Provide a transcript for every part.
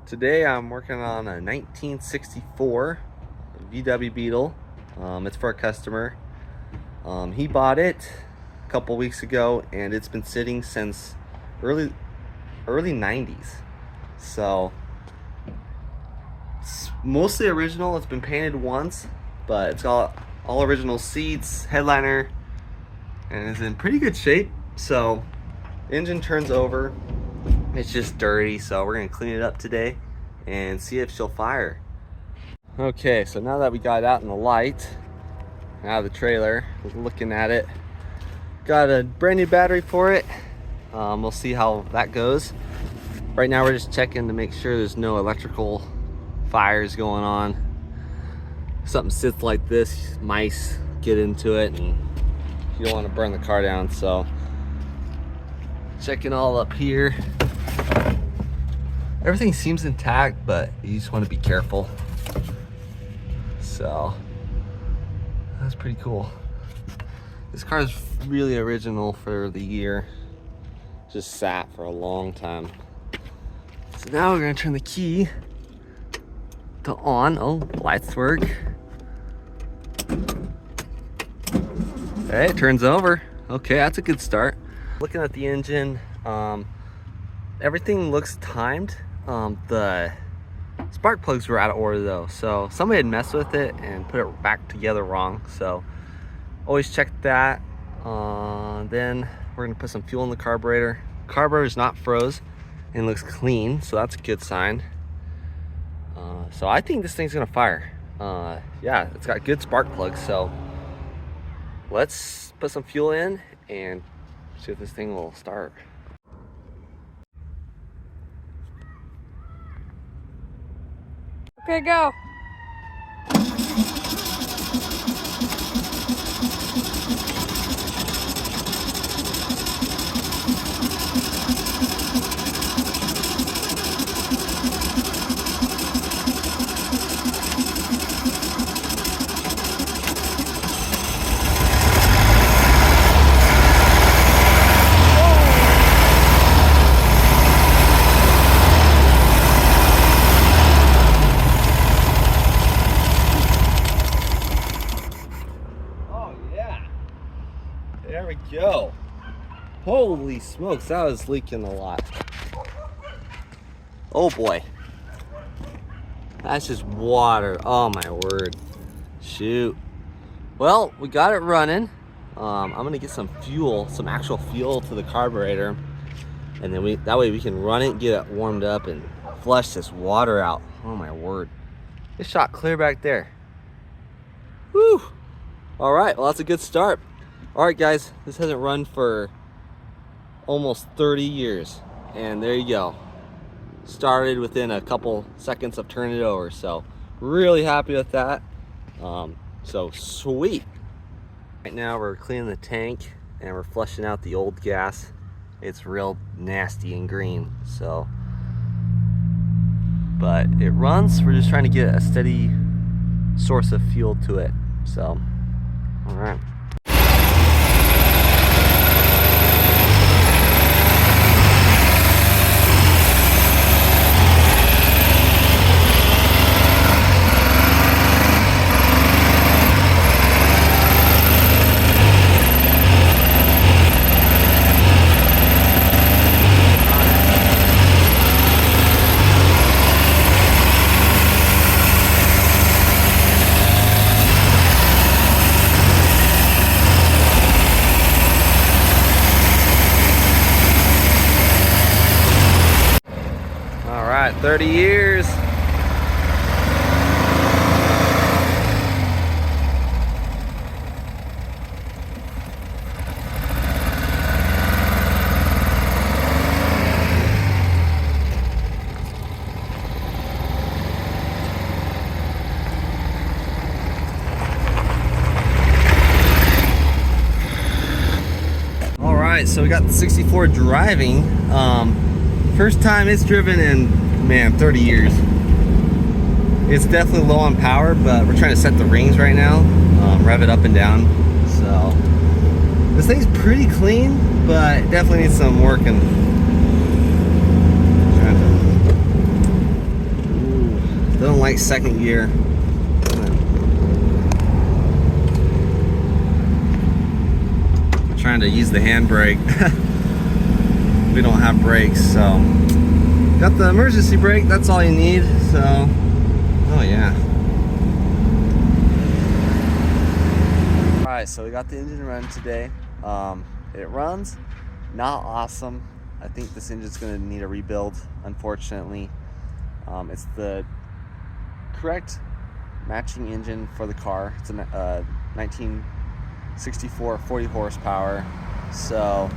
Today I'm working on a 1964 VW Beetle. It's for a customer. He bought it a couple weeks ago and it's been sitting since early 90s. So it's mostly original. It's been painted once, but it's got all original seats, headliner, and is in pretty good shape. So engine turns over. It's just dirty, so we're gonna clean it up today and see if she'll fire. Okay, so now that we got it out in the light, out of the trailer, looking at it, got a brand new battery for it. We'll see how that goes. Right now we're just checking to make sure there's no electrical fires going on. If something sits like this, mice get into it and you don't want to burn the car down. So checking all up here. Everything seems intact, but you just want to be careful. So that's pretty cool. This car is really original for the year. Just sat for a long time. So now we're gonna turn the key to on. Oh, lights work. Hey, it turns over. Okay, that's a good start. Looking at the engine, everything looks timed. The spark plugs were out of order though, so somebody had messed with it and put it back together wrong. So always check that. Then we're gonna put some fuel in the carburetor. Carburetor is not froze and looks clean, so that's a good sign. So I think this thing's gonna fire. Yeah, it's got good spark plugs, so let's put some fuel in and see if this thing will start. Okay, go. There we go. Holy smokes, that was leaking a lot. Oh boy. That's just water. Oh my word. Shoot. Well, we got it running. I'm gonna get some fuel, some actual fuel to the carburetor. And then that way we can run it, get it warmed up and flush this water out. Oh my word. It shot clear back there. Whew. All right, well that's a good start. All right guys, this hasn't run for almost 30 years. And there you go. Started within a couple seconds of turning it over. So really happy with that. So sweet. Right now we're cleaning the tank and we're flushing out the old gas. It's real nasty and green. So, but it runs. We're just trying to get a steady source of fuel to it. So, all right. All right, 30 years. All right, so we got the 64 driving. First time it's driven in, man, 30 years. It's definitely low on power, but we're trying to set the rings right now, rev it up and down. So this thing's pretty clean, but definitely needs some work. And like second gear. Trying to use the handbrake. We don't have brakes, so got the emergency brake. That's all you need. So, oh yeah. All right, so we got the engine running today. It runs, not awesome. I think this engine's going to need a rebuild, unfortunately. It's the correct matching engine for the car. It's a 1964 40 horsepower. So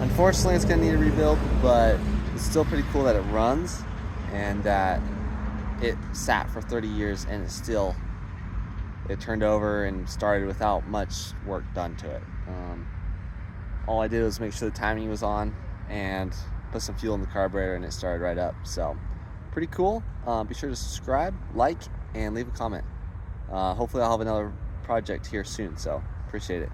unfortunately it's going to need a rebuild, but it's still pretty cool that it runs and that it sat for 30 years and it turned over and started without much work done to it. All I did was make sure the timing was on and put some fuel in the carburetor, and it started right up. So pretty cool. Be sure to subscribe, like, and leave a comment. Hopefully I'll have another project here soon, so appreciate it.